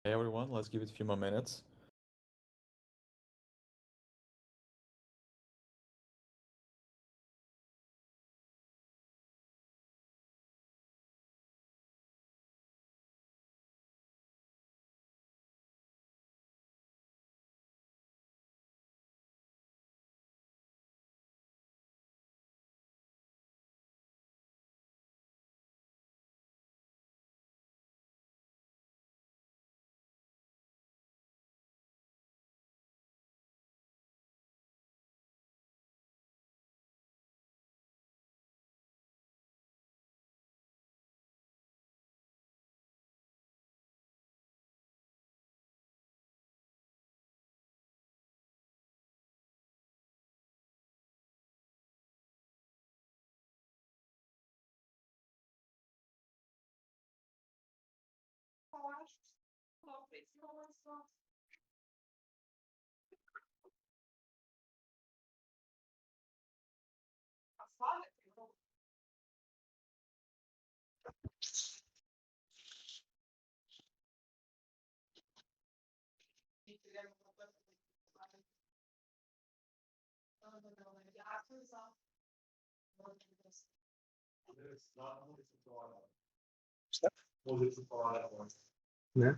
Hey everyone, let's give it a few more minutes. Ne?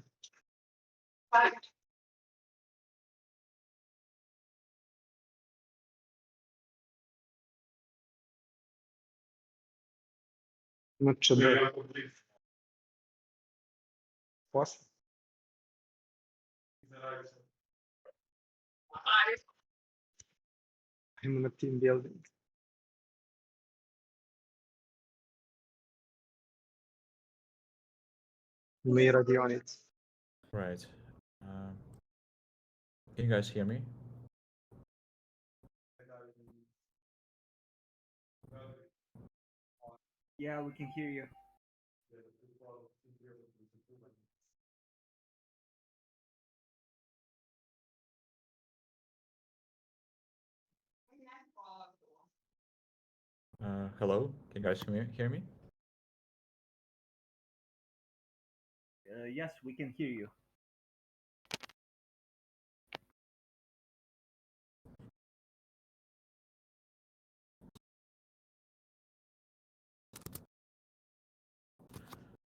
Mucho de what? I'm in a team building. May already on it. Right. Can you guys hear me? Yeah, we can hear you. Hello, can you guys hear me? Yes, we can hear you.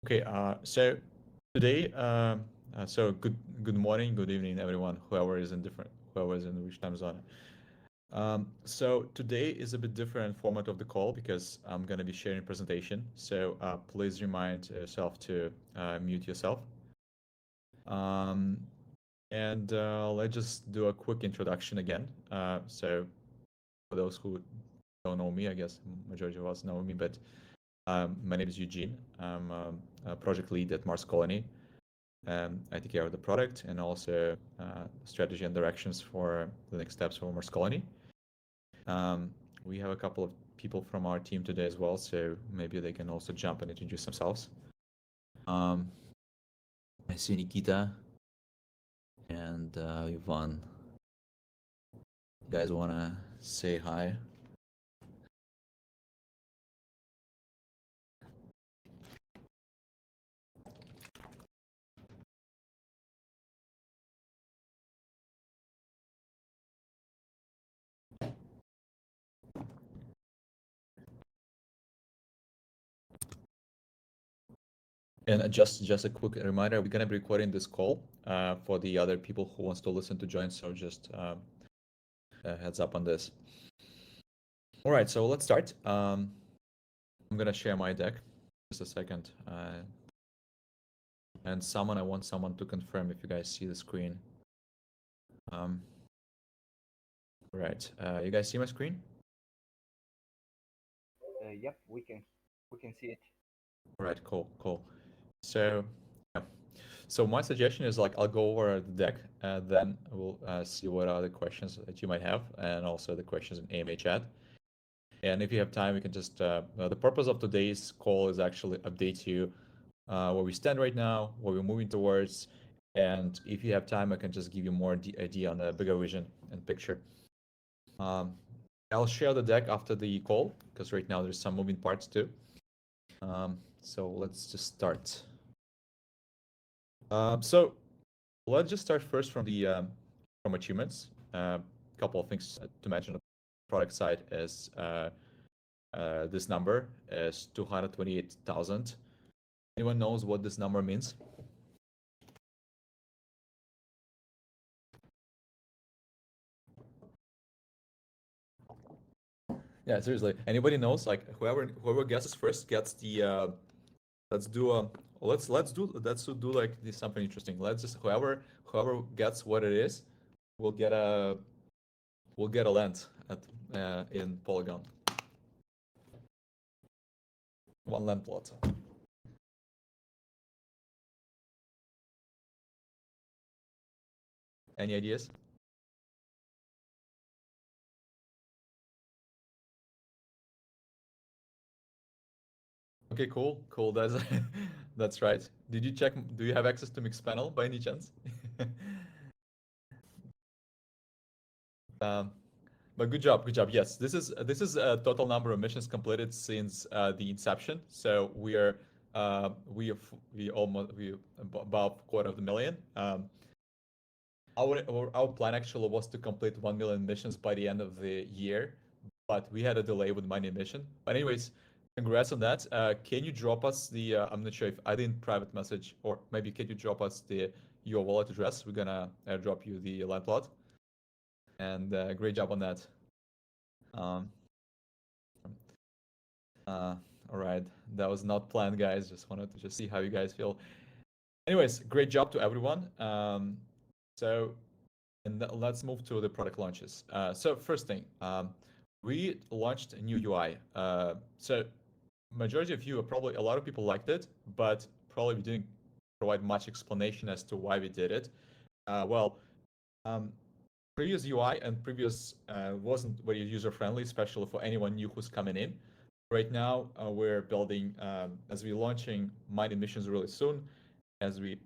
Okay, so today, so good morning, good evening, everyone, whoever is in which time zone. So today is a bit different format of the call because I'm gonna be sharing presentation. So please remind yourself to mute yourself. And let's just do a quick introduction again. So for those who don't know me, I guess majority of us know me, but my name is Eugene. I'm a project lead at MarsColony. I take care of the product and also strategy and directions for the next steps for MarsColony. We have a couple of people from our team today as well, so maybe they can also jump and introduce themselves. I see Nikita and Ivan. You guys want to say hi? And just a quick reminder, we're gonna be recording this call for the other people who wants to listen to join. So just a heads up on this. All right, so let's start. I'm gonna share my deck. Just a second. And I want someone to confirm if you guys see the screen. Right. You guys see my screen? Yep, we can see it. All right. Cool. So, yeah. So my suggestion is like I'll go over the deck, and then we'll see what are the questions that you might have, and also the questions in AMA chat. And if you have time, we can just the purpose of today's call is actually update you where we stand right now, where we're moving towards, and if you have time, I can just give you more idea on the bigger vision and picture. I'll share the deck after the call because right now there's some moving parts too. So let's just start. So let's just start first from the from achievements. A couple of things to mention. The product side is this number is 228,000. Anyone knows what this number means? Yeah, seriously. Anybody knows? Like whoever guesses first gets the. Let's do like this something interesting. Let's just whoever gets what it is, will get a land at in Polygon. One land plot. Any ideas? Okay, cool. That's that's right. Did you check? Do you have access to Mixpanel by any chance? But good job. Yes, this is a total number of missions completed since the inception. So we are almost above 250,000. Our plan actually was to complete 1 million missions by the end of the year, but we had a delay with mining mission. But anyways, congrats on that. Can you drop us the? I'm not sure if I didn't private message, or maybe can you drop us your wallet address? We're gonna drop you the land plot. And great job on that. All right, that was not planned, guys. Just wanted to see how you guys feel. Anyways, great job to everyone. So, and let's move to the product launches. So first thing, we launched a new UI. So majority of you, probably a lot of people liked it, but probably we didn't provide much explanation as to why we did it. Previous UI and previous wasn't very user-friendly, especially for anyone new who's coming in. Right now, we're building, as we're launching mining missions really soon, as we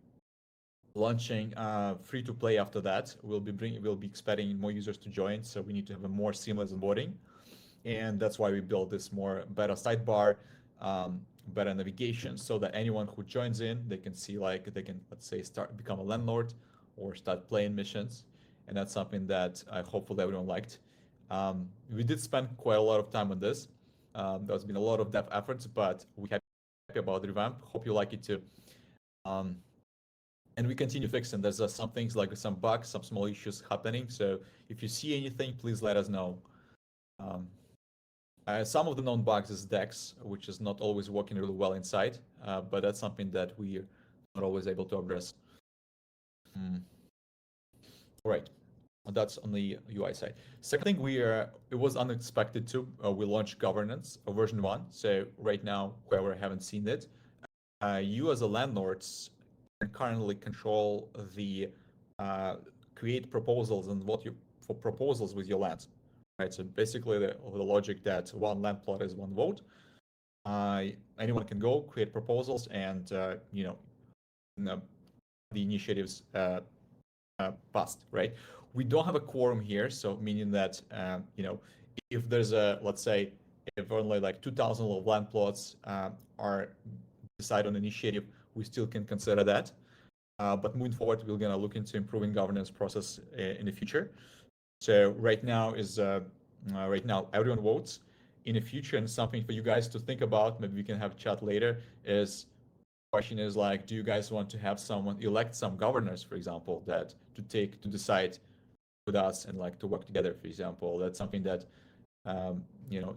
launching free-to-play after that, we'll be expecting more users to join, so we need to have a more seamless onboarding. And that's why we built this better sidebar, better navigation, so that anyone who joins in, they can see, like, let's say, become a landlord or start playing missions. And that's something that hopefully everyone liked. We did spend quite a lot of time on this. There's been a lot of dev efforts, but we're happy about the revamp. Hope you like it too. And we continue fixing. There's some things like some bugs, some small issues happening. So if you see anything, please let us know. Some of the known bugs is DEX, which is not always working really well inside, but that's something that we're not always able to address. All right, that's on the UI side. Second thing, it was unexpected too. We launched governance version 1. So right now, whoever haven't seen it, you as a landlords can currently control the create proposals and for proposals with your lands. Right. So basically, the logic that one land plot is one vote. Anyone can go create proposals and the initiatives passed, right? We don't have a quorum here, so meaning that if there's let's say if only like 2,000 land plots are decided on initiative, we still can consider that. But moving forward, we're gonna look into improving governance process in the future. So right now everyone votes. In the future, and something for you guys to think about, maybe we can have a chat later, is question is like, do you guys want to have someone elect some governors, for example, that to decide with us and like to work together, for example? That's something that do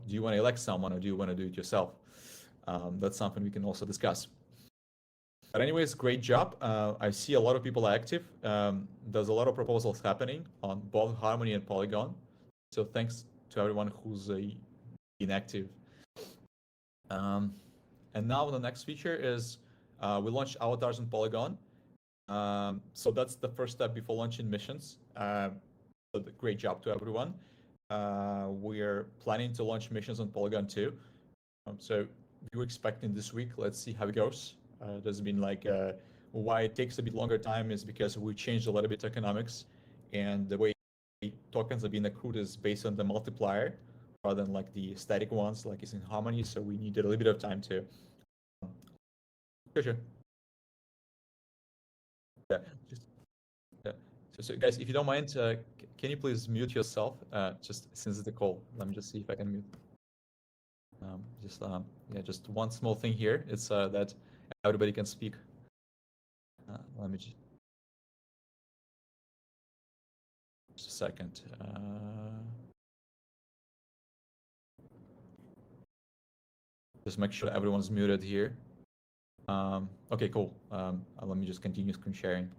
you want to elect someone or do you want to do it yourself? That's something we can also discuss. But anyways, great job. I see a lot of people are active. There's a lot of proposals happening on both Harmony and Polygon. So thanks to everyone who's been active. And now the next feature is we launched avatars on Polygon. So that's the first step before launching missions. So great job to everyone. We're planning to launch missions on Polygon too. So we're expecting this week. Let's see how it goes. There's been like why it takes a bit longer time is because we changed a little bit economics, and the way tokens are being accrued is based on the multiplier rather than like the static ones like it's in Harmony. So we needed a little bit of time to sure. Yeah, So guys, if you don't mind, can you please mute yourself? Just since it's the call, let me just see if I can mute. Yeah, just one small thing here. It's that everybody can speak. Let me just a second. Just make sure everyone's muted here. Okay, cool. Let me just continue screen sharing.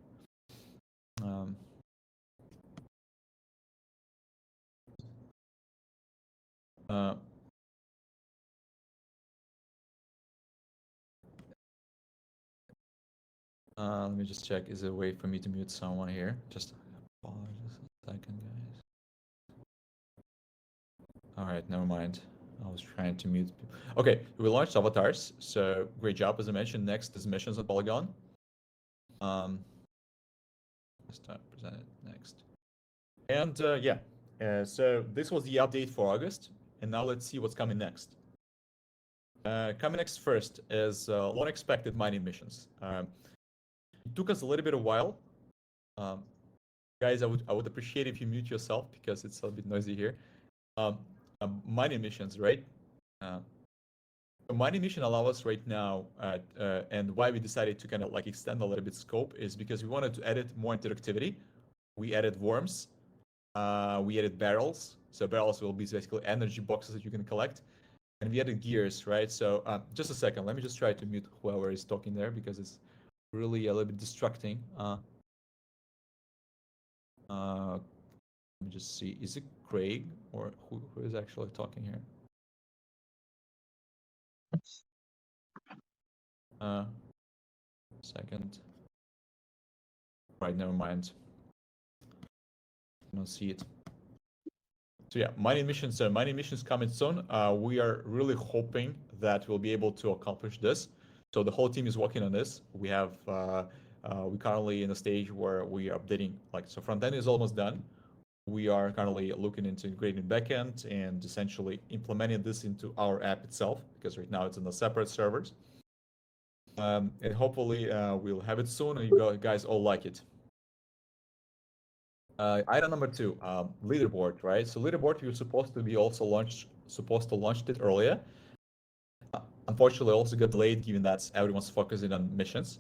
Let me just check. Is there a way for me to mute someone here? Just apologize a second, guys. All right, never mind. I was trying to mute people. Okay, we launched avatars, so great job. As I mentioned, next is missions on Polygon. Let's present it next. And yeah, so this was the update for August, and now let's see what's coming next. Coming next first is long-expected mining missions. It took us a little bit of while. Guys, I would appreciate if you mute yourself because it's a bit noisy here. Mining missions, right? A mining mission allow us right now, and why we decided to kind of like extend a little bit scope is because we wanted to add more interactivity. We added worms, we added barrels. So barrels will be basically energy boxes that you can collect. And we added gears, right? So just a second, let me just try to mute whoever is talking there because it's really a little bit distracting. Let me just see, is it Craig or who is actually talking here? Second. Right, never mind. I don't see it. So yeah, mining missions coming soon. We are really hoping that we'll be able to accomplish this. So the whole team is working on this. We have we currently in a stage where we are updating, like, so front end is almost done. We are currently looking into integrating backend and essentially implementing this into our app itself, because right now it's in the separate servers. And hopefully we'll have it soon and you guys all like it. Item number 2, leaderboard, right? So leaderboard, we were supposed to launch it earlier. Unfortunately, also got delayed given that everyone's focusing on missions,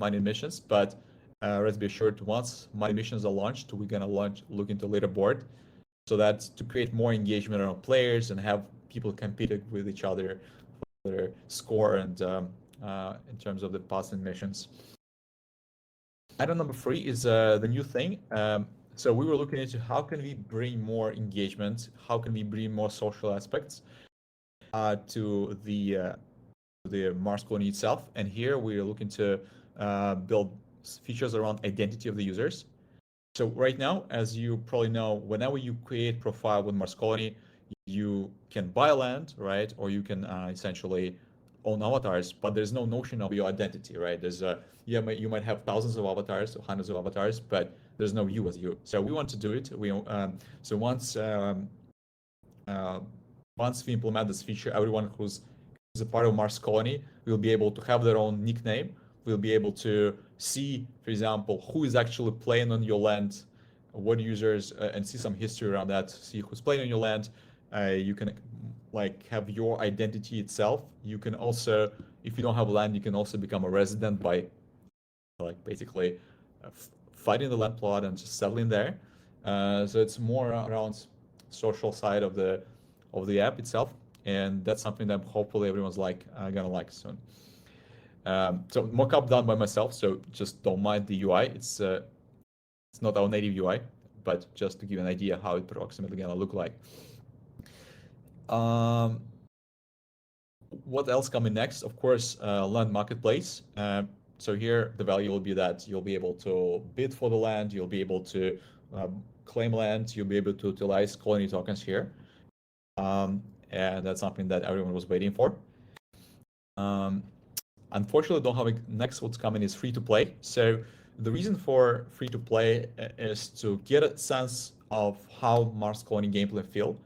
mining missions. But rest be assured, once mining missions are launched, we're gonna look into leaderboard, so that's to create more engagement around players and have people compete with each other for their score and in terms of the passing missions. Item number 3 is the new thing. So we were looking into how can we bring more engagement, how can we bring more social aspects to the MarsColony itself. And here we are looking to build features around identity of the users. So right now, as you probably know, whenever you create profile with MarsColony, you can buy land, right? Or you can essentially own avatars, but there's no notion of your identity, right? There's you might have thousands of avatars or hundreds of avatars, but there's no you as you. So we want to do it. So once we implement this feature, everyone who's a part of MarsColony will be able to have their own nickname. We'll be able to see, for example, who is actually playing on your land, what users, and see some history around that. See who's playing on your land. You can like have your identity itself. You can also, if you don't have land, you can also become a resident by like basically finding the land plot and just settling there. So it's more around social side of the app itself, and that's something that hopefully everyone's gonna like soon. So mock-up done by myself, so just don't mind the UI. It's not our native UI, but just to give you an idea how it approximately gonna look like. What else coming next? Of course, land marketplace. So here the value will be that you'll be able to bid for the land, you'll be able to claim land, you'll be able to utilize colony tokens here. And that's something that everyone was waiting for. Unfortunately, don't have next. What's coming is free to play. So the reason for free to play is to get a sense of how MarsColony gameplay feel.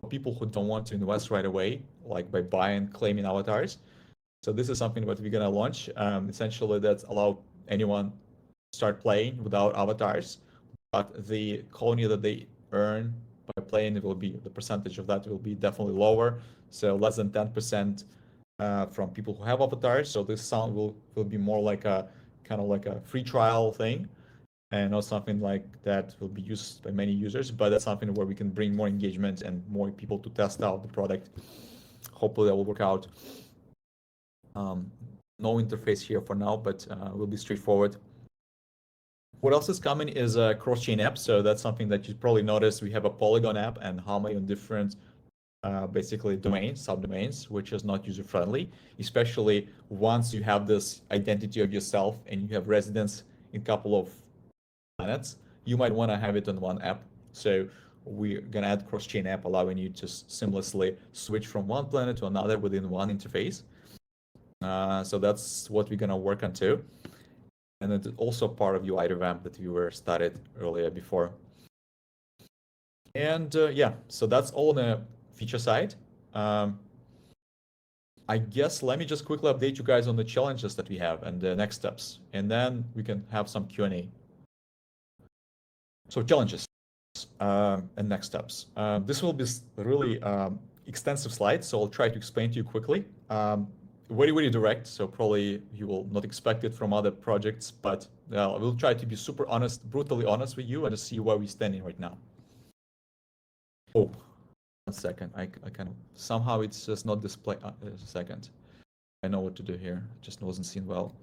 People who don't want to invest right away, like by buying, claiming avatars. So this is something that we're gonna launch. Essentially, that's allow anyone start playing without avatars, but the colony that they earn by playing, it will be, the percentage of that will be definitely lower. So less than 10% from people who have avatars. So this sound will be more like a kind of like a free trial thing, and not something like that will be used by many users, but that's something where we can bring more engagement and more people to test out the product. Hopefully that will work out. No interface here for now, but will be straightforward. What else is coming is a cross-chain app. So that's something that you probably noticed. We have a Polygon app and how many different basically domains, subdomains, which is not user-friendly, especially once you have this identity of yourself and you have residence in a couple of planets, you might want to have it on one app. So we're going to add cross-chain app, allowing you to seamlessly switch from one planet to another within one interface. So that's what we're going to work on too. And it's also part of UI revamp that we were started earlier before. And yeah, so that's all on the feature side. I guess let me just quickly update you guys on the challenges that we have and the next steps, and then we can have some Q&A. So challenges and next steps. This will be really extensive slides, so I'll try to explain to you quickly. Very direct, so probably you will not expect it from other projects, but we'll try to be super honest, brutally honest with you and to see where we're standing right now. Oh, 1 second. I kind of, somehow it's just not display. A second. I know what to do here. It just wasn't seen well.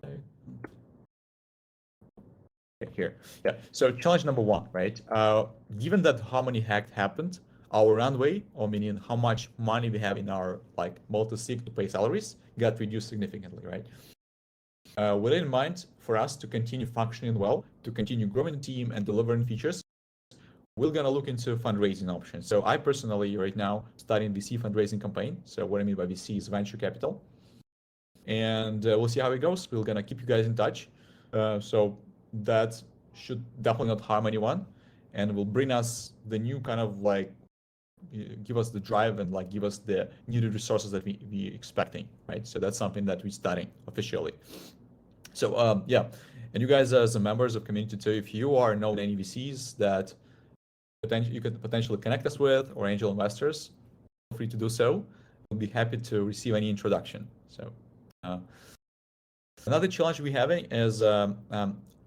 Okay. Here. Yeah. So challenge number 1, right? Given that how many hacks happened, our runway, or meaning how much money we have in our like multi-sig to pay salaries, got reduced significantly, right? With it in mind, for us to continue functioning well, to continue growing the team and delivering features, we're gonna look into fundraising options. So I personally right now starting VC fundraising campaign. So what I mean by VC is venture capital, and we'll see how it goes. We're gonna keep you guys in touch. So that should definitely not harm anyone, and will bring us the new kind of like give us the drive and like give us the needed resources that we expecting, right? So that's something that we're starting officially. So yeah, and you guys as members of community too, if you are known any VCs that you could potentially connect us with or angel investors, feel free to do so. We'll be happy to receive any introduction. So another challenge we're having is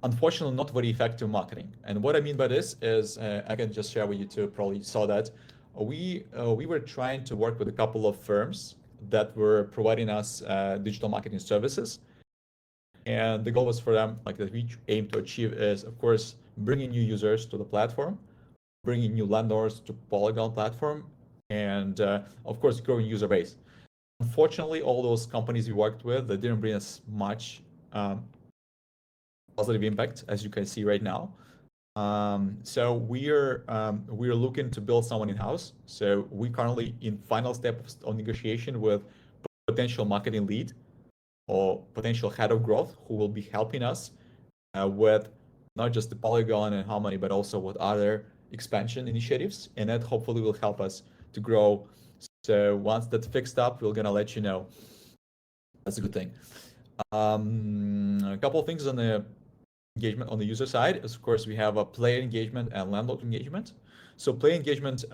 unfortunately not very effective marketing. And what I mean by this is I can just share with you too, probably saw that we were trying to work with a couple of firms that were providing us digital marketing services. And the goal was for them, like that we aim to achieve is, of course, bringing new users to the platform, bringing new landlords to Polygon platform, and of course, growing user base. Unfortunately, all those companies we worked with, they didn't bring us much positive impact, as you can see right now. So we're looking to build someone in-house. So we currently in final steps of negotiation with potential marketing lead or potential head of growth who will be helping us with not just the Polygon and Harmony, but also with other expansion initiatives, and that hopefully will help us to grow. So once that's fixed up, we're gonna let you know. That's a good thing. A couple of things on the engagement on the user side is, of course, we have a player engagement and landlord engagement. So player engagement,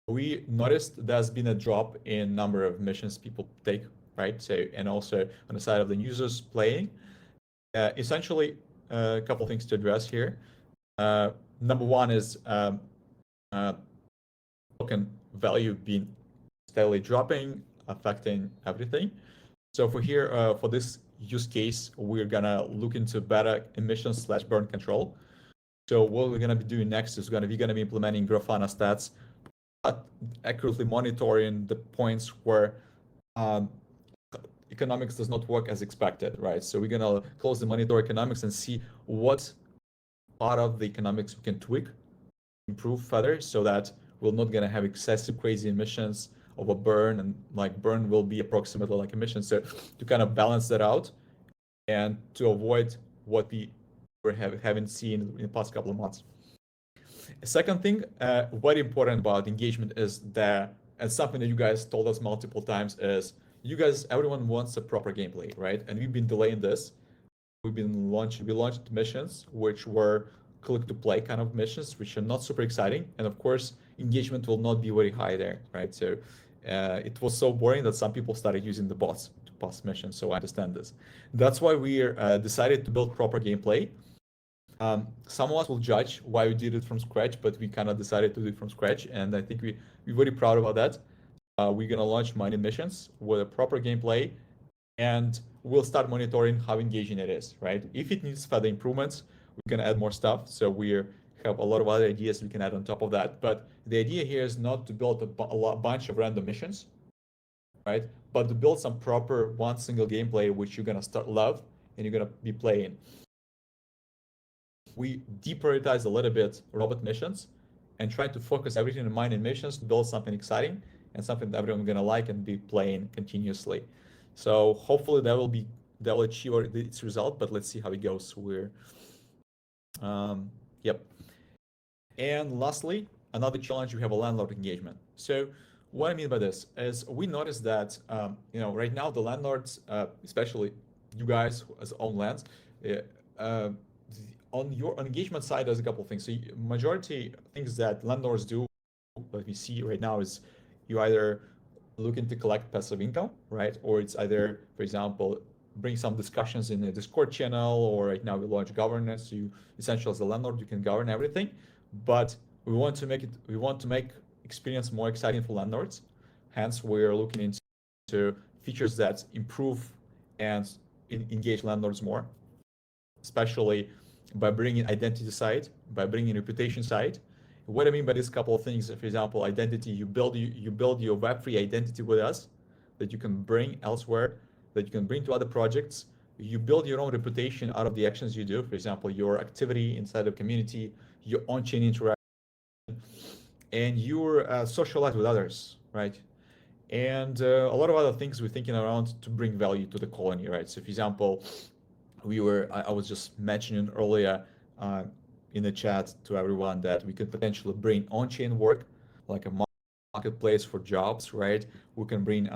we noticed there's been a drop in number of missions people take, right? So, and also on the side of the users playing. Essentially, a couple of things to address here. Number one is token value being steadily dropping, affecting everything. So for here, for this use case, we're gonna look into better emissions/burn control. So what we're gonna be doing next is we're gonna be implementing Grafana stats, accurately monitoring the points where economics does not work as expected, right? So we're gonna closely monitor economics and see what part of the economics we can tweak, improve further, so that we're not gonna have excessive crazy emissions of a burn, and like burn will be approximately like emissions. So to kind of balance that out and to avoid what we haven't seen in the past couple of months. A second thing, very important about engagement is that, and something that you guys told us multiple times is you guys, everyone wants a proper gameplay, right? And we've been delaying this. We launched missions which were click to play kind of missions, which are not super exciting, and of course engagement will not be very high there, right? So it was so boring that some people started using the bots to pass missions. So I understand this. That's why we decided to build proper gameplay. Some of us will judge why we did it from scratch, but we kind of decided to do it from scratch, and I think we're very proud about that. We're gonna launch mining missions with a proper gameplay, and we'll start monitoring how engaging it is, right? If it needs further improvements, we can add more stuff. So we have a lot of other ideas we can add on top of that. But the idea here is not to build a bunch of random missions, right? But to build some proper one single gameplay which you're gonna start love and you're gonna be playing. We deprioritize a little bit robot missions and try to focus everything in mining missions to build something exciting and something that everyone's gonna like and be playing continuously. So hopefully that will achieve its result, but let's see how it goes. Yep. And lastly, another challenge, we have a landlord engagement. So what I mean by this is we noticed that right now the landlords, especially you guys as own lands, uh, on your engagement side, there's a couple of things. So majority things that landlords do, what we see right now is you either looking to collect passive income, right? Or it's either, for example, bring some discussions in the Discord channel, or right now we launch governance. You essentially as a landlord, you can govern everything, but we want to make experience more exciting for landlords. Hence, we're looking into features that improve and engage landlords more, especially by bringing identity side, by bringing reputation side. What I mean by this couple of things, for example, identity, you build your Web3 identity with us that you can bring elsewhere, that you can bring to other projects. You build your own reputation out of the actions you do. For example, your activity inside the community, your on-chain interaction, and you're socialize with others, right? And a lot of other things we're thinking around to bring value to the colony, right? So, for example, I was just mentioning earlier in the chat to everyone that we could potentially bring on-chain work, like a marketplace for jobs, right? We can bring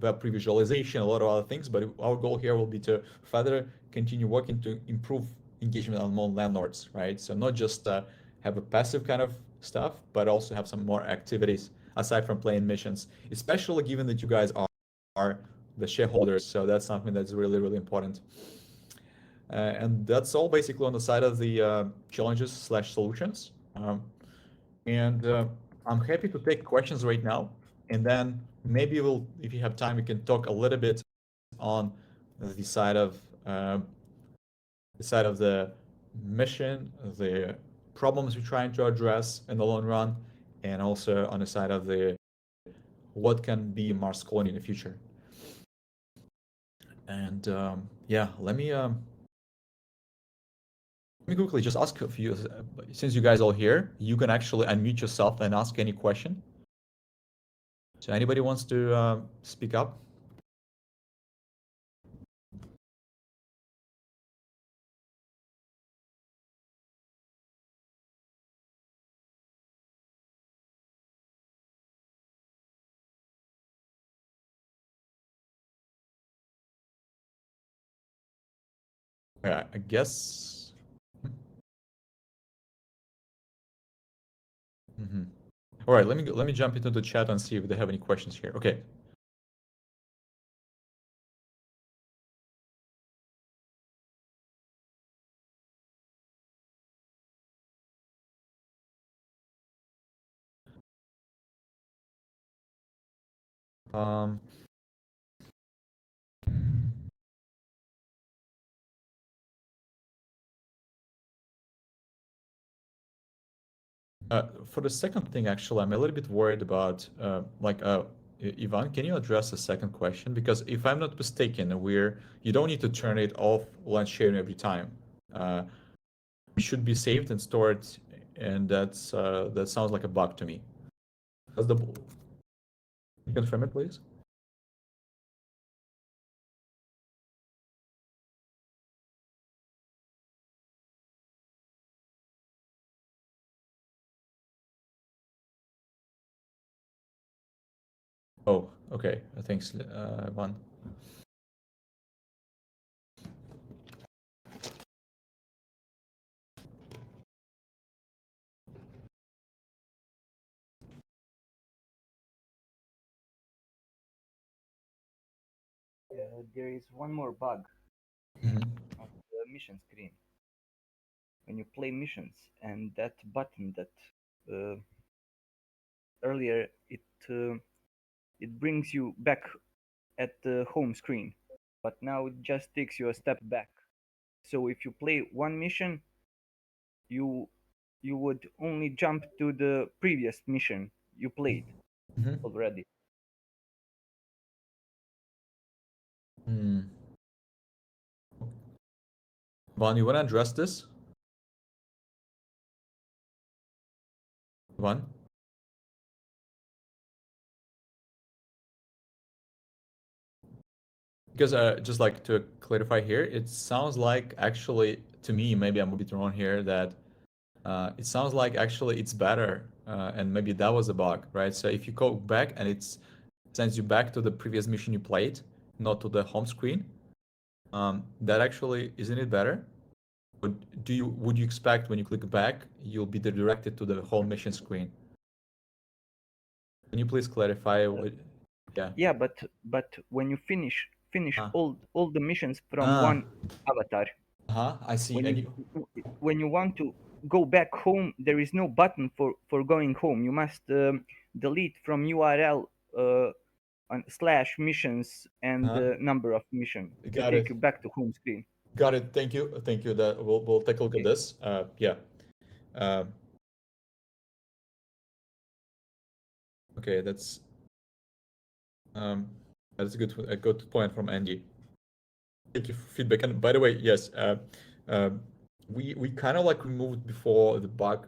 web pre-visualization, a lot of other things, but our goal here will be to further continue working to improve engagement among landlords, right? So not just have a passive kind of stuff, but also have some more activities aside from playing missions, especially given that you guys are the shareholders. So that's something that's really, really important. And that's all basically on the side of the challenges/solutions. And I'm happy to take questions right now. And then maybe if you have time, we can talk a little bit on the side of the mission, the problems we're trying to address in the long run, and also on the side of the what can be MarsColony in the future. And yeah, let me quickly just ask a few. Since you guys all here, you can actually unmute yourself and ask any question. So anybody wants to speak up? Yeah, I guess. Mm-hmm. All right, let me jump into the chat and see if they have any questions here. Okay. Um, for the second thing, actually, I'm a little bit worried about Ivan, can you address the second question? Because if I'm not mistaken, you don't need to turn it off when sharing every time. It should be saved and stored, and that sounds like a bug to me. Can you confirm it, please? Oh, Okay, thanks, Ivan. There is one more bug Mhm. on the mission screen. When you play missions, and that button that earlier it brings you back at the home screen, but now it just takes you a step back. So if you play one mission, you would only jump to the previous mission you played Mhm. already. Hmm. Ivan, you want to address this? Ivan? Because just like to clarify here, it sounds like actually to me, maybe I'm a bit wrong here, that it sounds like actually it's better, and maybe that was a bug, right? So if you go back and it sends you back to the previous mission you played, not to the home screen, that actually isn't it better? Would you expect when you click back, you'll be redirected to the whole mission screen? Can you please clarify what? Yeah. Yeah, but when you finish Ah. all the missions from Ah. one avatar, I see. when And you you. when you want to go back home, there is no button for going home. You must delete from URL slash missions and Uh-huh. the number of mission to Got take it. you back to home screen. Got it. Thank you. Thank you. That we'll take a look at Okay. this. Yeah. Uh, okay. Um, that's a good point from Andy. Thank you for feedback. And by the way, yes, we kind of like removed before the bug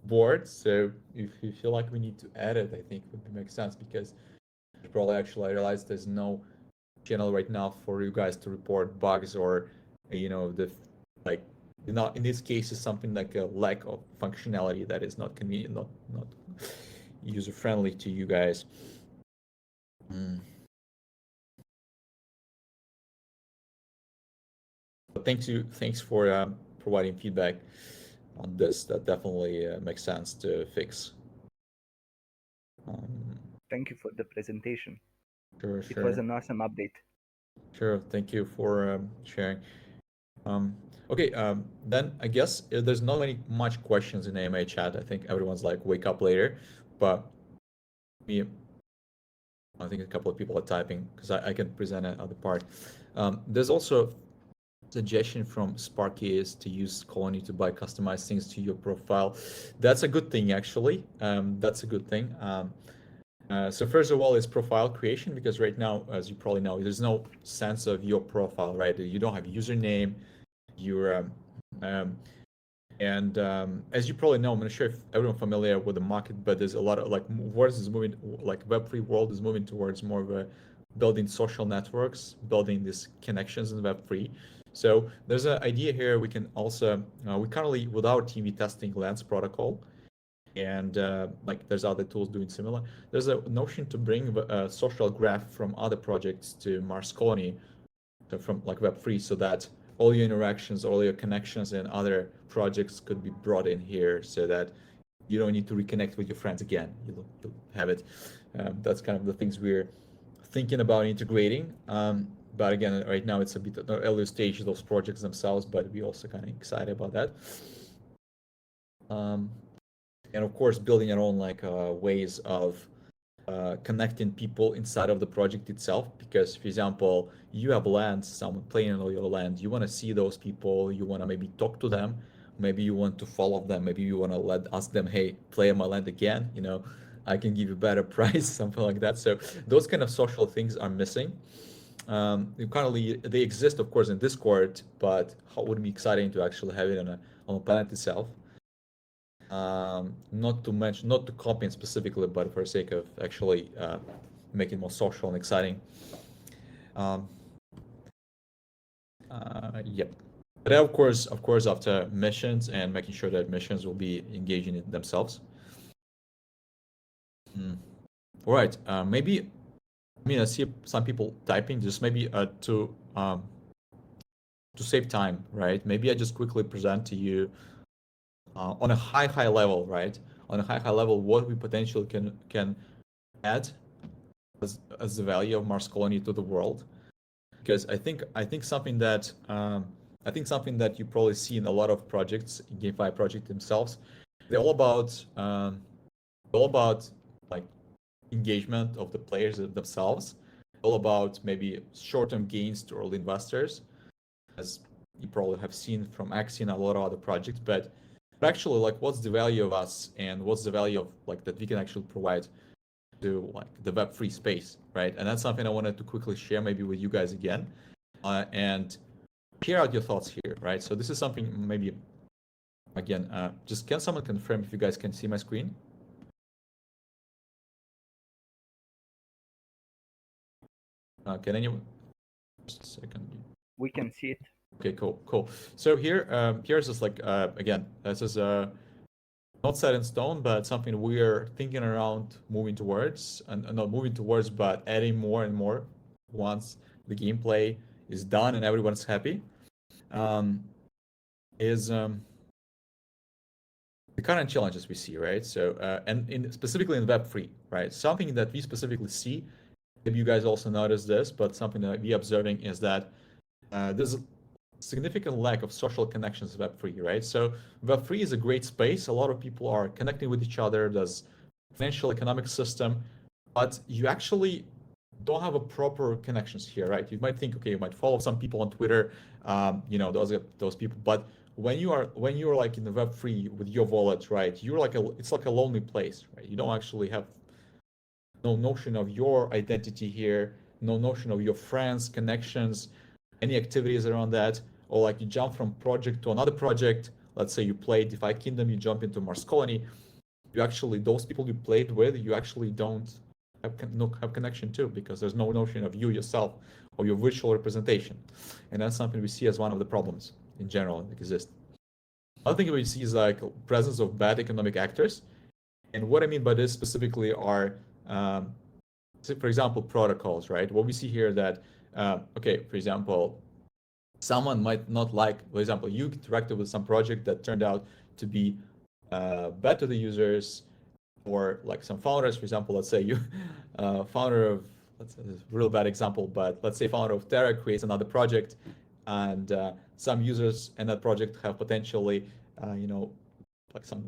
board. So if you feel like we need to add it, I think it would make sense because probably actually I realized there's no channel right now for you guys to report bugs or the like not in this case is something like a lack of functionality that is not convenient, not user friendly to you guys. But thanks for providing feedback on this. That definitely makes sense to fix. Thank you for the presentation. Sure, It was sure. an awesome update. Sure, thank you for sharing. Okay, then I guess there's not many much questions in AMA chat. I think everyone's like wake up later, but me, I think a couple of people are typing because I can present another part. There's also a suggestion from Sparky is to use Colony to buy customized things to your profile. That's a good thing, actually. That's a good thing. So first of all, it's profile creation because right now, as you probably know, there's no sense of your profile, right? You don't have username. You're as you probably know, I'm not sure if everyone familiar with the market, but there's a lot of like world is moving, like Web3 world is moving towards more of a building social networks, building these connections in Web3. So there's an idea here. We can also we currently with our TV testing Lens protocol, and like there's other tools doing similar. There's a notion to bring a social graph from other projects to MarsColony, so from like Web3, so that all your interactions, all your connections and other projects could be brought in here so that you don't need to reconnect with your friends again. You'll have it. That's kind of the things we're thinking about integrating. But again, right now it's a bit the early stage of those projects themselves, but we're also kind of excited about that. And of course, building our own like ways of connecting people inside of the project itself. Because, for example, you have land, someone playing on your land, you want to see those people, you want to maybe talk to them, maybe you want to follow them, maybe you want to ask them, hey, play on my land again, I can give you a better price, something like that. So those kind of social things are missing. Currently, they exist, of course, in Discord, but how would it be exciting to actually have it on a planet itself? Not to copy it specifically, but for the sake of actually make it more social and exciting. Yep. But of course, after missions and making sure that missions will be engaging in themselves. All right. Maybe I mean, I see some people typing just maybe to save time, right? Maybe I just quickly present to you on a high level, right? On a high level, what we potentially can add as the value of MarsColony to the world. Because I think something that you probably see in a lot of projects, GameFi projects themselves, they're all about like engagement of the players themselves, all about maybe short-term gains to early investors, as you probably have seen from Axie and a lot of other projects. But actually, like, what's the value of us, and what's the value of like that we can actually provide to like the Web3 space, right? And that's something I wanted to quickly share maybe with you guys again, and share out your thoughts here, right? So this is something maybe, again, just can someone confirm if you guys can see my screen? Can anyone? Just a second. We can see it. Okay, cool. So here's just like, again, this is not set in stone, but something we're thinking around moving towards, and not moving towards, but adding more and more once the gameplay is done and everyone's happy, is the current challenges we see, right? So, and specifically in Web3, right? Something that we specifically see, maybe you guys also notice this, but something that we're observing is that there's a significant lack of social connections in Web3, right? So Web3 is a great space. A lot of people are connecting with each other. There's financial economic system, but you actually don't have a proper connections here, right? You might think, okay, you might follow some people on Twitter, those people, but when you're like in the Web3 with your wallet, right? It's like a lonely place, right? You don't actually have no notion of your identity here, no notion of your friends, connections, any activities around that, or like you jump from project to another project. Let's say you play DeFi Kingdom, you jump into MarsColony. You actually, those people you played with, you actually don't have connection to, because there's no notion of you yourself or your virtual representation. And that's something we see as one of the problems in general that exist. Other thing we see is like presence of bad economic actors. And what I mean by this specifically are, for example, protocols, right? What we see here that, okay, for example, someone might not like, for example, you interacted with some project that turned out to be bad to the users, or like some founders, for example, let's say you, founder of, let's say this is a real bad example, but let's say founder of Terra creates another project, and some users in that project have potentially, like some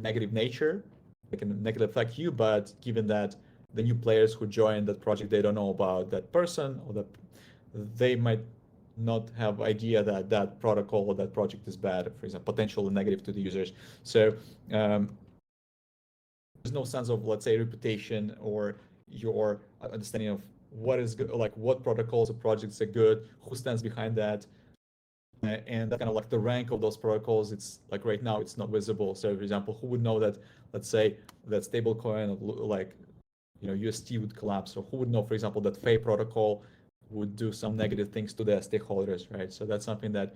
negative nature, they can negatively affect you, but given that the new players who join that project, they don't know about that person, or that they might not have idea that that protocol or that project is bad, for example, potentially negative to the users. So there's no sense of, let's say, reputation or your understanding of what is good, like what protocols or projects are good, who stands behind that, and that kind of like the rank of those protocols. It's like right now it's not visible. So for example, who would know that, let's say, that stablecoin, like UST would collapse, or who would know, for example, that Fei protocol would do some negative things to their stakeholders, right? So that's something that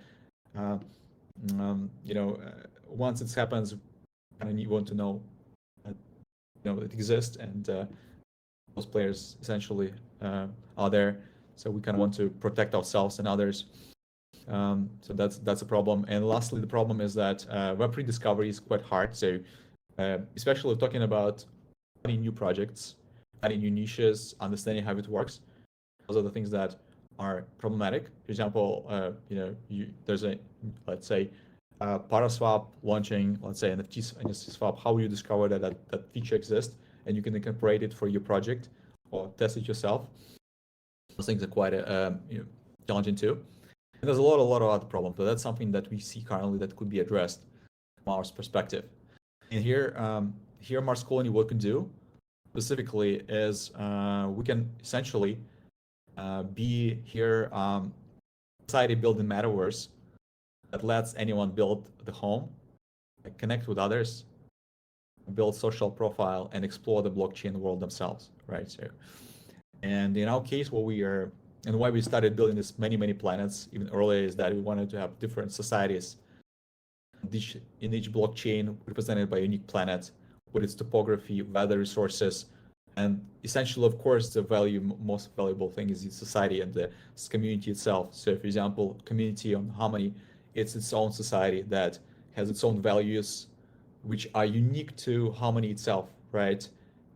once it happens, and you want to know that it exists, and those players essentially are there. So we kind of want to protect ourselves and others. So that's a problem. And lastly, the problem is that Web3 discovery is quite hard. So especially talking about adding new projects, adding new niches, understanding how it works. Those are the things that are problematic. For example, there's a, let's say, Paraswap launching, let's say, NFT swap. How you discover that feature exists, and you can incorporate it for your project or test it yourself. Those things are quite challenging too. And there's a lot of other problems, but that's something that we see currently that could be addressed from our perspective. And here MarsColony, what can do specifically is we can essentially be here society building metaverse that lets anyone build the home, connect with others, build social profile, and explore the blockchain world themselves, right? So, and in our case, what we are, and why we started building this many planets even earlier, is that we wanted to have different societies in each blockchain represented by a unique planet with its topography, weather resources, And essentially, of course, the most valuable thing is the society and the community itself. So, for example, community on Harmony, it's its own society that has its own values, which are unique to Harmony itself, right?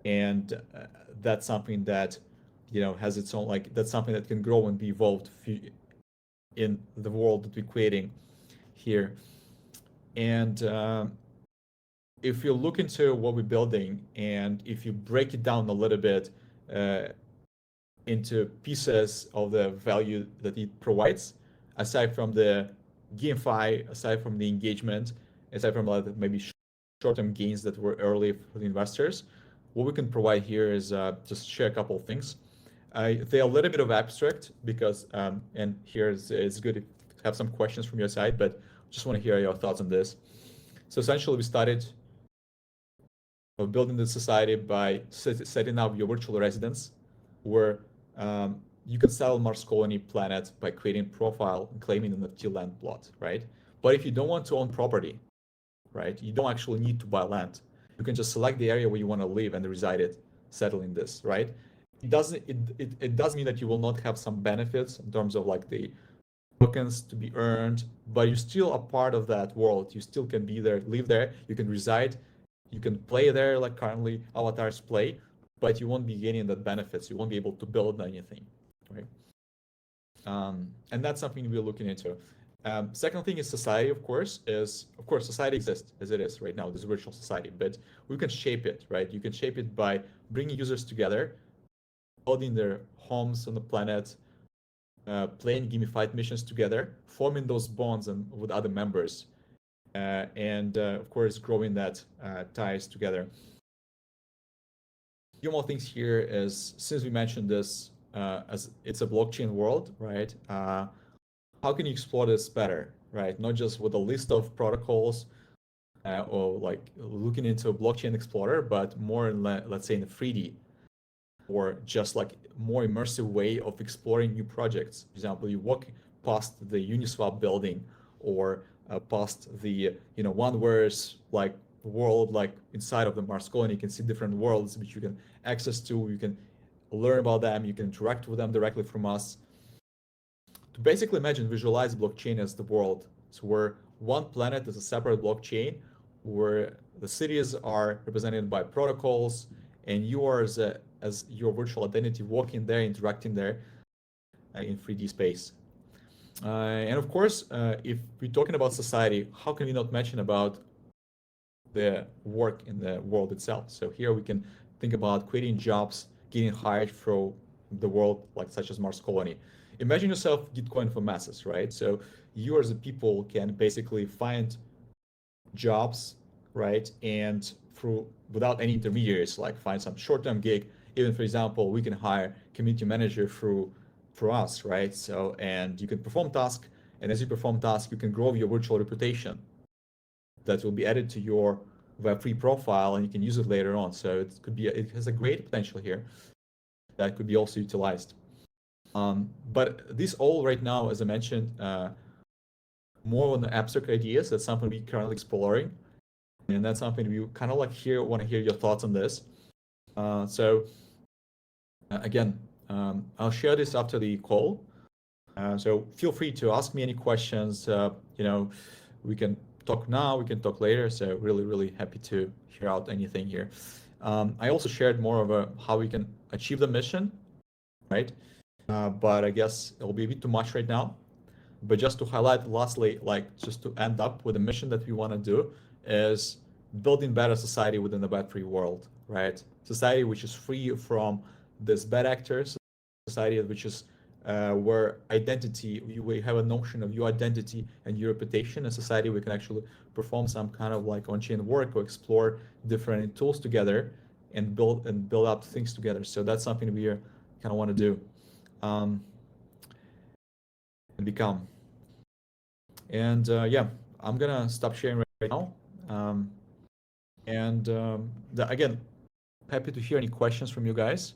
And that's something that, has its own, like, that's something that can grow and be evolved in the world that we're creating here. And if you look into what we're building, and if you break it down a little bit into pieces of the value that it provides, aside from the GameFi, aside from the engagement, aside from maybe short-term gains that were early for the investors, what we can provide here is just share a couple of things. They're a little bit of abstract because, and here it's good to have some questions from your side, but just want to hear your thoughts on this. So essentially, we started building the society by setting up your virtual residence, where you can sell MarsColony planet by creating profile and claiming an NFT land plot, right? But if you don't want to own property, right, you don't actually need to buy land. You can just select the area where you want to live and reside it, settle in this, right? It does mean that you will not have some benefits in terms of like the tokens to be earned, but you're still a part of that world. You still can be there, live there, you can reside, you can play there like currently avatars play, but you won't be gaining that benefits. You won't be able to build anything, right? And that's something we're looking into. Second thing is society, of course, society exists as it is right now, this virtual society, but we can shape it, right? You can shape it by bringing users together, building their homes on the planet, playing gamified missions together, forming those bonds and with other members, and of course, growing that ties together. A few more things here is, since we mentioned this as it's a blockchain world, right? How can you explore this better, right? Not just with a list of protocols or like looking into a blockchain explorer, but more in, let's say, in the 3D, or just like more immersive way of exploring new projects. For example, you walk past the Uniswap building, or past the one where it's like world, like inside of the MarsColony, you can see different worlds which you can access to. You can learn about them. You can interact with them directly from us. To basically visualize blockchain as the world. So where one planet is a separate blockchain, where the cities are represented by protocols, and you are as your virtual identity walking there, interacting there in 3D space. And of course, if we're talking about society, how can we not mention about the work in the world itself? So here we can think about creating jobs, getting hired through the world, like such as MarsColony. Imagine yourself Gitcoin for masses, right? So you as a people can basically find jobs, right? And without any intermediaries, like find some short-term gig. Even for example, we can hire community manager through us, right? So, and you can perform task, and as you perform task, you can grow your virtual reputation that will be added to your Web3 profile, and you can use it later on. So it has a great potential here that could be also utilized. But this all right now, as I mentioned, more on the abstract ideas. That's something we're currently exploring, and that's something we kind of like want to hear your thoughts on this. So again, I'll share this after the call. So feel free to ask me any questions. We can talk now, we can talk later. So really happy to hear out anything here. I also shared more of how we can achieve the mission, right? But I guess it'll be a bit too much right now. But just to highlight lastly, like just to end up with the mission that we want to do is building better society within the Web3 world, right? Society which is free from these bad actors, society which is where identity, we have a notion of your identity and your reputation. A society we can actually perform some kind of like on-chain work or explore different tools together and build up things together. So that's something we kind of want to do and become. And yeah, I'm gonna stop sharing right now. Again, happy to hear any questions from you guys.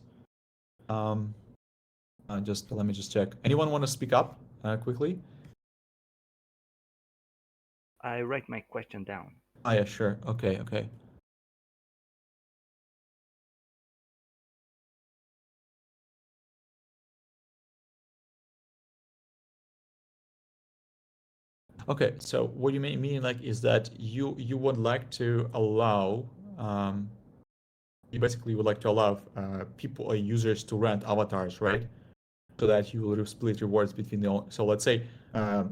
Just let me just check. Anyone want to speak up quickly? I write my question down. Yeah, sure. Okay. Okay, so what you mean like is that you would like to allow you basically would like to allow people or users to rent avatars, right? So that you will split rewards between the. So let's say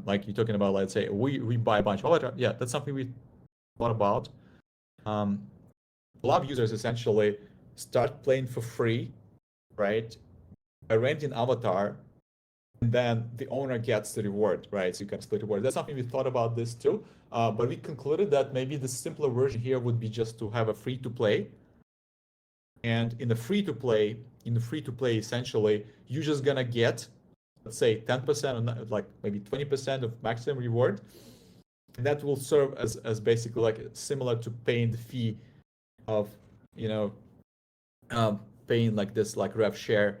like you're talking about, let's say we buy a bunch of avatars. Yeah, that's something we thought about. A lot of users essentially start playing for free, right? By renting avatar, and then the owner gets the reward, right? So you can split reward. That's something we thought about this too, but we concluded that maybe the simpler version here would be just to have a free to play. And in the free to play, essentially, you're just gonna get, let's say, 10% or like maybe 20% of maximum reward, and that will serve as basically like similar to paying the fee of, you know, paying like this like rev share.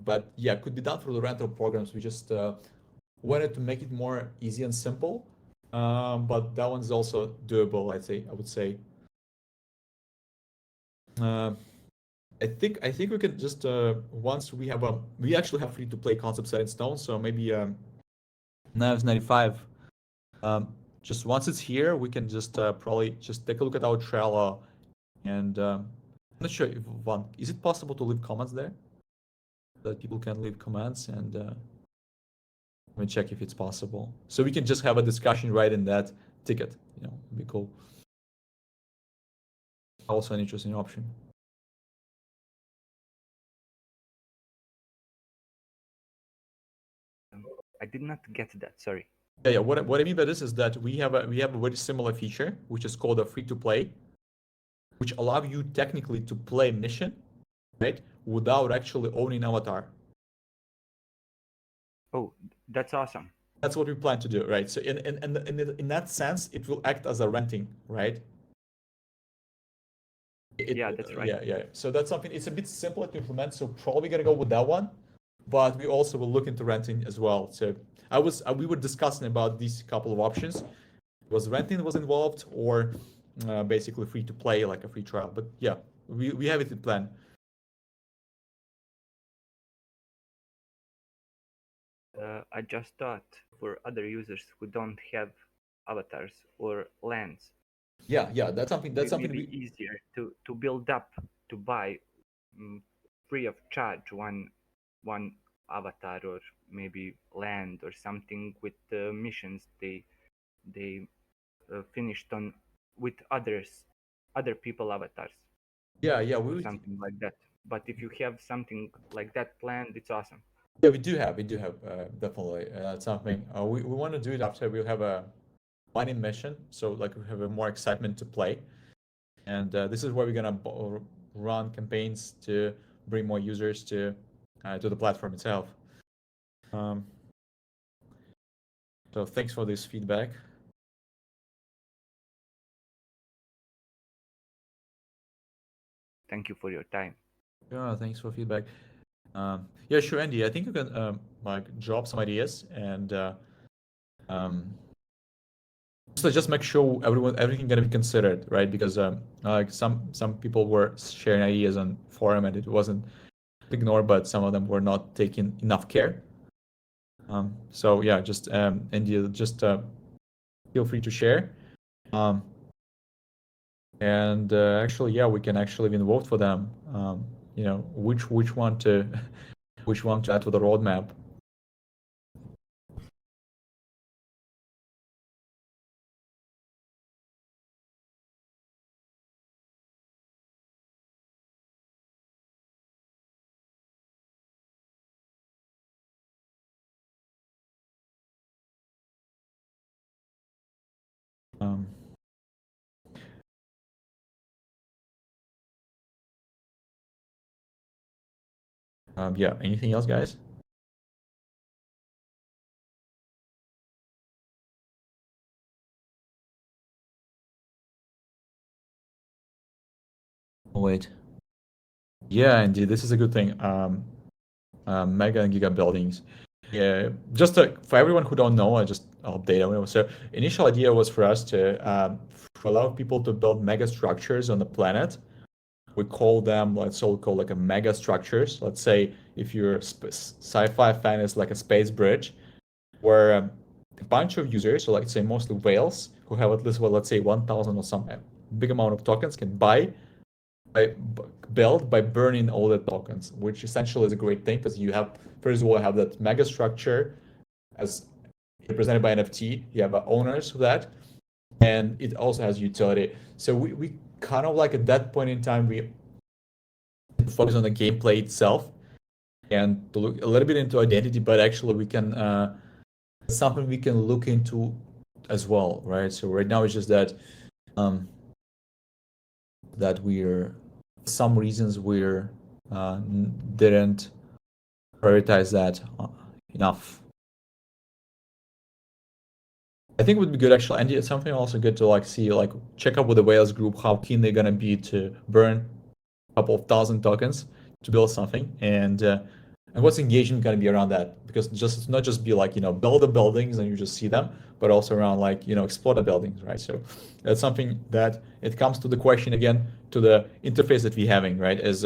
But yeah, could be done through the rental programs. We just wanted to make it more easy and simple, but that one's also doable. I would say. I think we could just once we actually have free to play concept set in stone. So maybe Knives 95. Just once it's here, we can just probably just take a look at our Trello, and I'm not sure if is it possible to leave comments there, that people can leave comments, and let me check if it's possible. So we can just have a discussion right in that ticket. You know, it'd be cool. Also an interesting option. I did not get that. Sorry. Yeah. What I mean by this is that we have a very similar feature, which is called a free to play, which allow you technically to play mission, right, without actually owning avatar. Oh, that's awesome. That's what we plan to do, right? So in that sense, it will act as a renting, right? Yeah, that's right. Yeah. So that's something. It's a bit simpler to implement. So probably gonna go with that one, but we also will look into renting as well. So we were discussing about these couple of options. Was renting was involved, or basically free to play, like a free trial? But yeah, we have it in plan. I just thought for other users who don't have avatars or lands. Yeah, that's something. That's something. Maybe easier to build up, to buy free of charge one avatar or maybe land or something with missions they finished on with other people avatars. Yeah, something like that. But if you have something like that planned, it's awesome. Yeah, we do have definitely something. We want to do it after we'll have a mining mission, so like we have a more excitement to play, and this is where we're gonna run campaigns to bring more users to the platform itself. So thanks for this feedback. Thank you for your time. Yeah, thanks for feedback. Yeah, sure, Andy. I think you can like drop some ideas and so just make sure everything gonna be considered, right? Because like some people were sharing ideas on forum and it wasn't ignored, but some of them were not taking enough care. So yeah, just Andy, just feel free to share. And actually, yeah, we can actually even vote for them. You know, which one to add to the roadmap. Yeah, anything else, guys? Oh, wait. Yeah, indeed, this is a good thing. Mega and giga buildings. Yeah, just for everyone who don't know, I'll update everyone. So initial idea was for us to allow people to build mega structures on the planet. We call them, let's all call like a mega structures. Let's say if you're sci-fi fan, it's like a space bridge, where a bunch of users, so like say mostly whales, who have at least, well, let's say 1,000 or some big amount of tokens, can build by burning all the tokens, which essentially is a great thing because you have, first of all, have that mega structure as represented by NFT. You have owners of that, and it also has utility. So we kind of like at that point in time, we focus on the gameplay itself and to look a little bit into identity, but actually we can it's something we can look into as well, right? So right now it's just that that we're some reasons we're didn't prioritize that enough. I think it would be good actually, and it's something also good to like see, like check out with the whales group how keen they're gonna be to burn a couple of thousand tokens to build something, and what's engagement gonna be around that, because just not just be like, you know, build the buildings and you just see them, but also around like, you know, explore the buildings, right? So that's something that it comes to the question again, to the interface that we're having, right? Is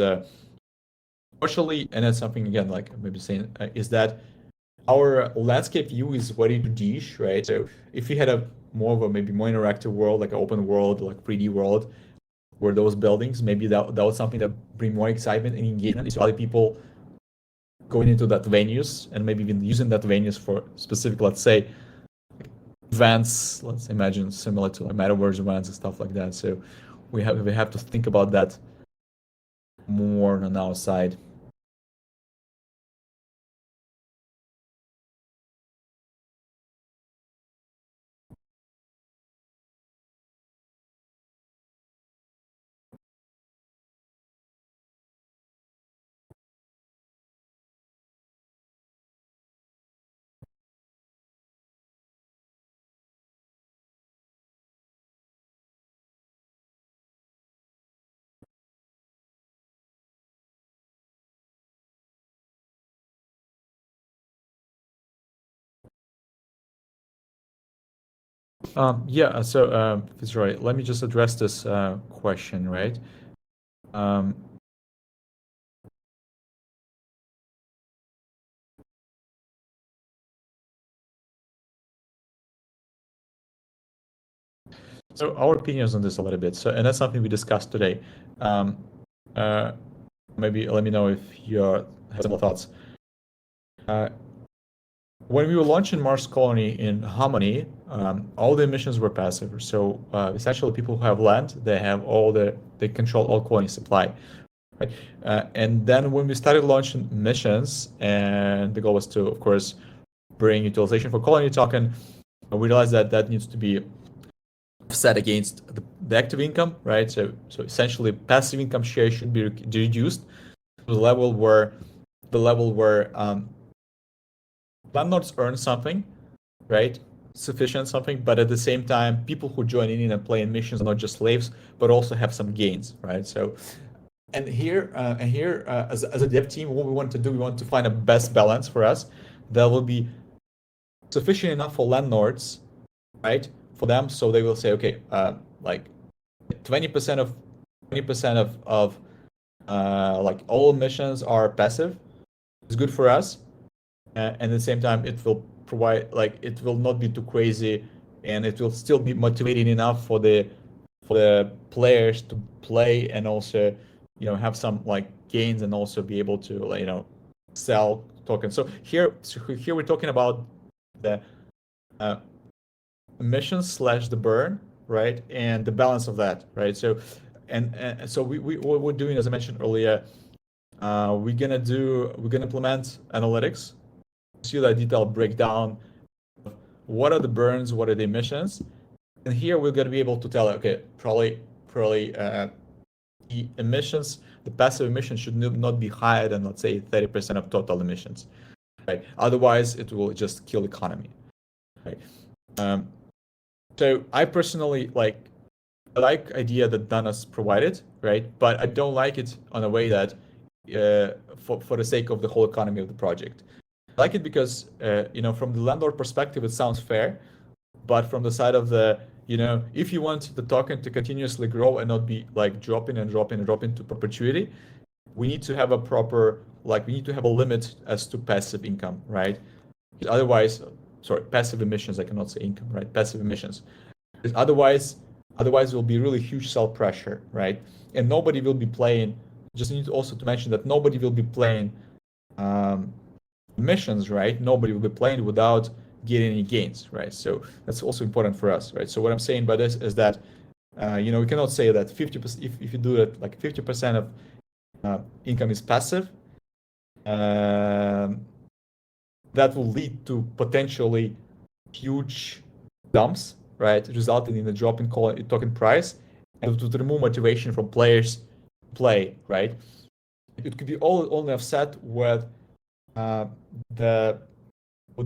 partially, and that's something again, like maybe saying, is that our landscape view is very niche, right? So if you had a more of a maybe more interactive world, like an open world, like 3D world, where those buildings, maybe that was something that bring more excitement and engagement to other people going into that venues, and maybe even using that venues for specific, let's say, events. Let's imagine similar to like metaverse events and stuff like that. So we have to think about that more on our side. Yeah, so Fitzroy, let me just address this question, right? So our opinions on this a little bit. So, and that's something we discussed today. Maybe let me know if you have similar thoughts. When we were launching MarsColony in Harmony, all the emissions were passive. So essentially, people who have land, they control all colony supply. Right? And then when we started launching missions, and the goal was to, of course, bring utilization for colony token, we realized that that needs to be offset against the active income, right? So essentially, passive income share should be reduced to the level where landlords earn something, right? Sufficient something, but at the same time, people who join in and play in missions are not just slaves, but also have some gains, right? So, and here, as a dev team, what we want to do, we want to find a best balance for us that will be sufficient enough for landlords, right? For them, so they will say, okay, like 20% of like all emissions are passive. It's good for us. And at the same time, it will provide, like, it will not be too crazy, and it will still be motivating enough for the players to play and also, you know, have some like gains and also be able to, you know, sell tokens. So here we're talking about the emissions / the burn, right, and the balance of that, right? So, and so what we're doing, as I mentioned earlier, we're gonna implement analytics. See that detailed breakdown of what are the burns, what are the emissions, and here we're going to be able to tell, okay, probably the emissions, the passive emissions should not be higher than, let's say, 30% of total emissions, right? Otherwise, it will just kill economy, right? So I personally like idea that Danas provided, right? But I don't like it on a way that for the sake of the whole economy of the project. I like it because, you know, from the landlord perspective, it sounds fair, but from the side of the, you know, if you want the token to continuously grow and not be like dropping to perpetuity, we need to have we need to have a limit as to passive income, right? Otherwise, passive emissions. I cannot say income, right? Passive emissions. Because otherwise will be really huge sell pressure, right? And nobody will be playing. Just need also to mention that nobody will be playing emissions, right? Nobody will be playing without getting any gains, right? So that's also important for us, right? So what I'm saying by this is that we cannot say that 50%. If you do it like 50% of income is passive, that will lead to potentially huge dumps, right? Resulting in a drop in token price, and to remove motivation from players to play, right? It could be only offset with the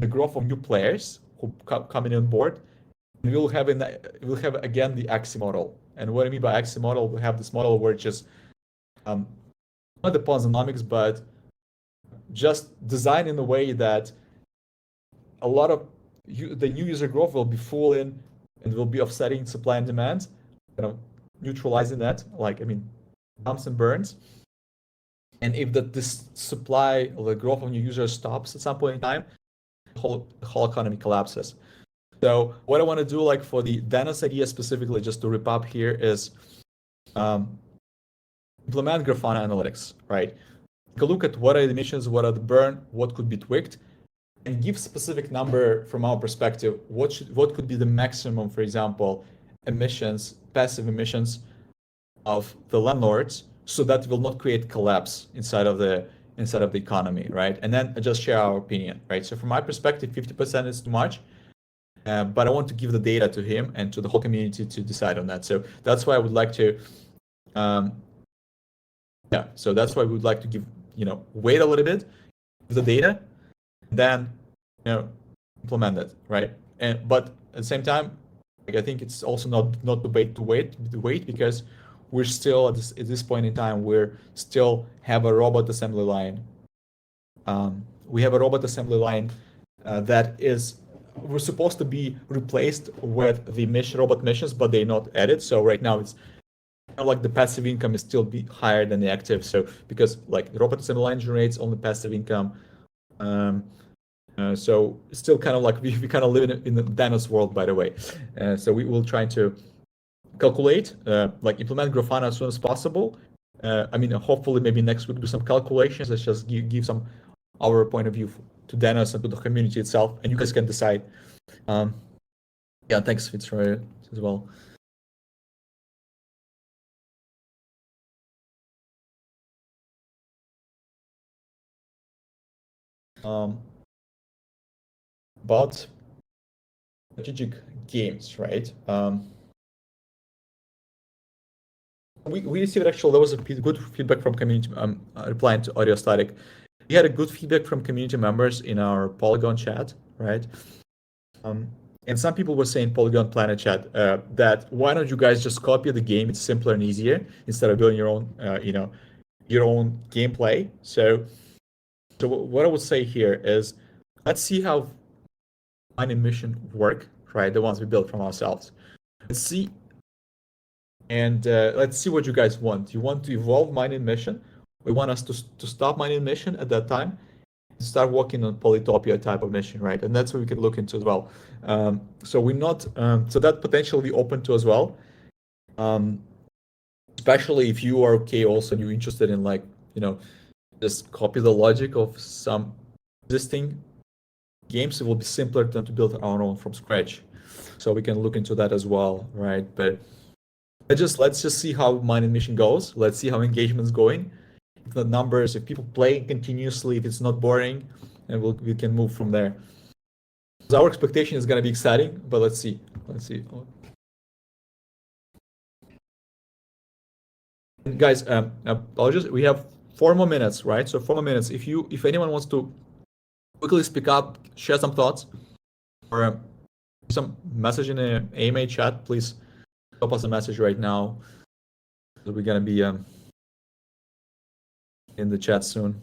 growth of new players who coming on board. And we'll have again the Axie model. And what I mean by Axie model, we have this model where it's just not the Ponzonomics, but just designed in a way that a lot of the new user growth will be full in and will be offsetting supply and demand, neutralizing that, bumps and burns. And if this supply or the growth of new users stops at some point in time, the whole economy collapses. So what I want to do, like for the Danos idea specifically, just to wrap up here, is implement Grafana analytics, right? Take a look at what are the emissions, what are the burn, what could be tweaked, and give specific number from our perspective. What could be the maximum, for example, emissions, passive emissions of the landlords, so that will not create collapse inside of the economy, right? And then just share our opinion, right? So from my perspective, 50% is too much. But I want to give the data to him and to the whole community to decide on that. So that's why I would like to, So that's why we would like to give, wait a little bit, give the data, then, implement it, right? But at the same time, I think it's also not to wait because we're still at this point in time, we're still have a robot assembly line. We have a robot assembly line that we're supposed to be replaced with the robot missions, but they're not added. So right now it's kind of like the passive income is still higher than the active. So because like the robot assembly line generates only passive income, so it's still kind of like we kind of live in the Danos world, by the way. So we will try to calculate, implement Grafana as soon as possible. Hopefully maybe next week do some calculations. Let's just give some our point of view to Danos and to the community itself, and you guys can decide. Thanks, Fitzroy, as well. About strategic games, right? We received actually, there was a good feedback from community. Replying to Audio Static, we had a good feedback from community members in our Polygon chat, right? And some people were saying Polygon Planet chat that why don't you guys just copy the game? It's simpler and easier instead of building your own, your own gameplay. So what I would say here is, let's see how mining mission work, right? The ones we built from ourselves. Let's see. And let's see what you guys want. You want to evolve mining mission? We want us to stop mining mission at that time and start working on Polytopia type of mission, right? And that's what we can look into as well. So we're not, so that potentially open to as well. Especially if you are okay also and you're interested in just copy the logic of some existing games, it will be simpler than to build our own from scratch. So we can look into that as well, right? But let's just see how mining mission goes. Let's see how engagement's going. If the numbers, if people play continuously, if it's not boring, and we can move from there. So our expectation is going to be exciting, but let's see. And guys, apologies. We have 4 more minutes, right? So 4 more minutes. If anyone wants to quickly speak up, share some thoughts, or some message in the AMA chat, please drop us a message right now. We're gonna be in the chat soon.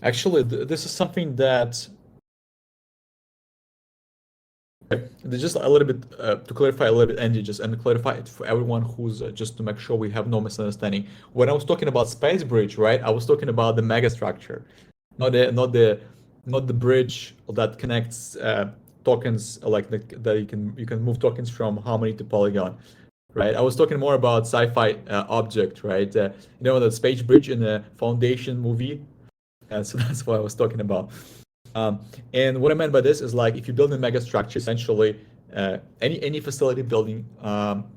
Actually, this is something that just a little bit to clarify a little bit, Andy, just and clarify it for everyone who's just to make sure we have no misunderstanding. When I was talking about space bridge, right, I was talking about the megastructure, not the bridge that connects tokens like that you can move tokens from Harmony to Polygon, right? I was talking more about sci-fi object, right? You know, the space bridge in the Foundation movie, so that's what I was talking about. And what I meant by this is like if you build a mega structure, essentially any facility building,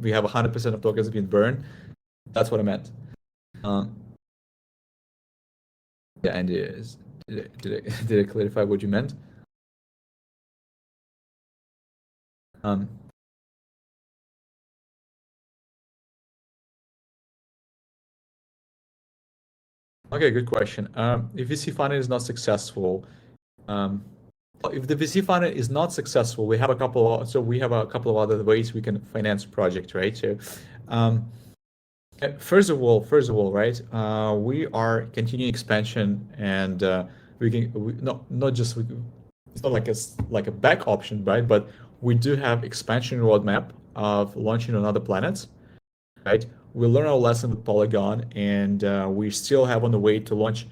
we have 100% of tokens being burned. That's what I meant. Yeah, and did I clarify what you meant? Okay, good question. If VC funding is not successful, if the VC funding is not successful, we have a couple of other ways we can finance project, right? So, first of all, right, we are continuing expansion, and it's not like a back option, right? But we do have expansion roadmap of launching on other planets, right? We learned our lesson with Polygon, and we still have on the way to launch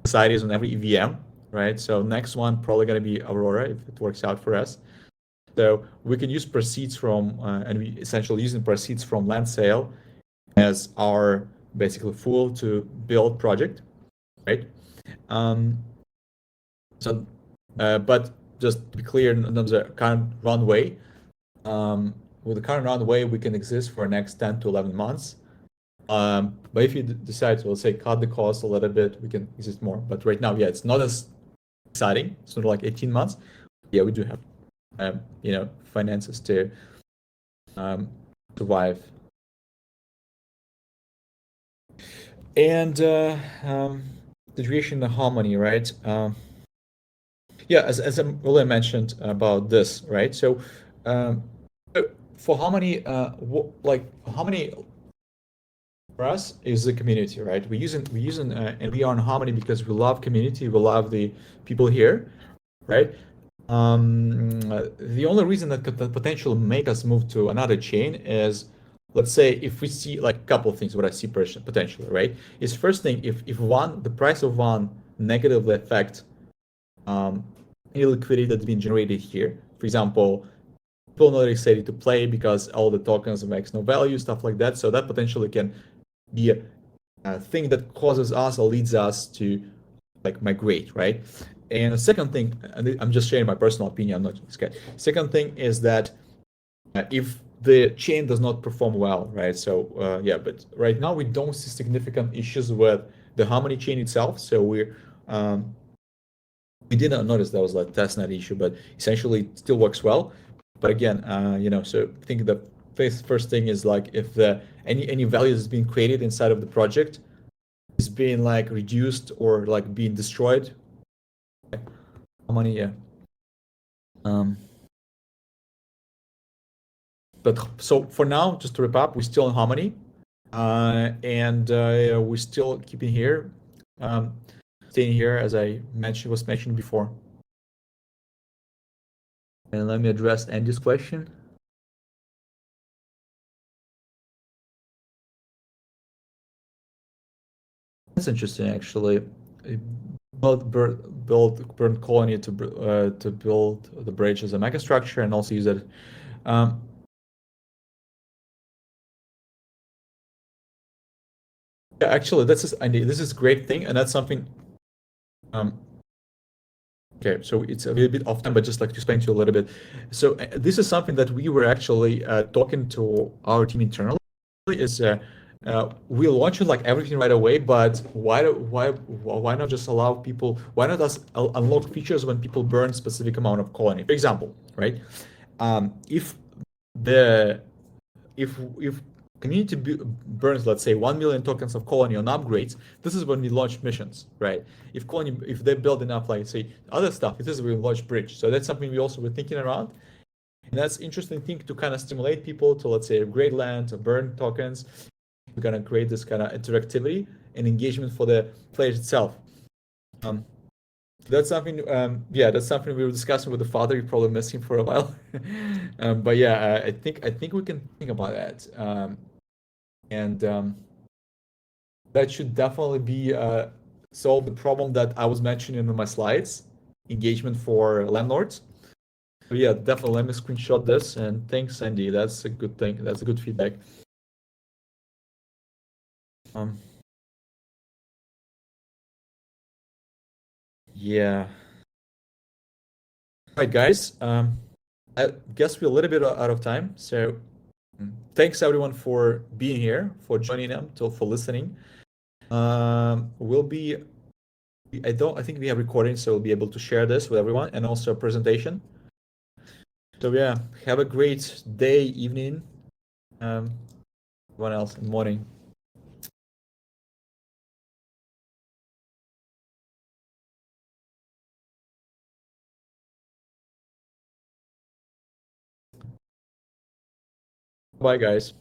societies on every EVM, right? So next one probably going to be Aurora if it works out for us. So we can use proceeds from, and we essentially using proceeds from land sale as our basically fuel to build project, right? But just to be clear, in terms of current runway, with the current runway, we can exist for the next 10 to 11 months. But if you decide to, let's say, cut the cost a little bit, we can exist more. But right now, yeah, it's not as exciting. It's not like 18 months. Yeah, we do have, finances to survive. And situation of Harmony, right? Yeah, as I really mentioned about this, right? So for Harmony, Harmony for us is the community, right? We're using and we are on Harmony because we love community, we love the people here, right? The only reason that could potentially make us move to another chain is, let's say, if we see like a couple of things, what I see potentially, right? Is first thing, if the price of one negatively affect any liquidity that's been generated here. For example, people not excited to play because all the tokens makes no value, stuff like that. So that potentially can be a thing that causes us or leads us to like migrate, right? And the second thing, and I'm just sharing my personal opinion, I'm not scared. Second thing is that if the chain does not perform well, right? So yeah, but right now we don't see significant issues with the Harmony chain itself. So we didn't notice that was like testnet issue, but essentially it still works well. But again, so I think the first thing is like if any value that's being created inside of the project is being like reduced or like being destroyed. Harmony, yeah. But so for now, just to wrap up, we're still in Harmony, and we're still keeping here, staying here as I was mentioned before. And let me address Andy's question. That's interesting, actually. Build burn colony to build the bridge as a megastructure and also use it. Yeah, actually, this is a great thing, and that's something. Okay, so it's a little bit off time, but just like to explain to you a little bit. So this is something that we were actually talking to our team internally. Is we launch it like everything right away, but why not just allow people? Why not us unlock features when people burn specific amount of colony? For example, right? If community burns, let's say, 1 million tokens of colony on upgrades, this is when we launch missions, right? If they build enough, like say other stuff, this is when we launch bridge. So that's something we also were thinking around. And that's interesting thing to kind of stimulate people to, let's say, upgrade land or burn tokens. We're gonna create this kind of interactivity and engagement for the players itself. that's something. Yeah, that's something we were discussing with the father. You probably missed him for a while, but yeah, I think we can think about that, and that should definitely be solve the problem that I was mentioning in my slides, engagement for landlords. So yeah, definitely let me screenshot this, and thanks, Andy. That's a good thing. That's a good feedback. Yeah. All right, guys. I guess we're a little bit out of time. So thanks everyone for being here, for joining them, for listening. We'll be. I think we have recording, so we'll be able to share this with everyone, and also a presentation. So yeah, have a great day, evening. Everyone else, morning. Bye, guys.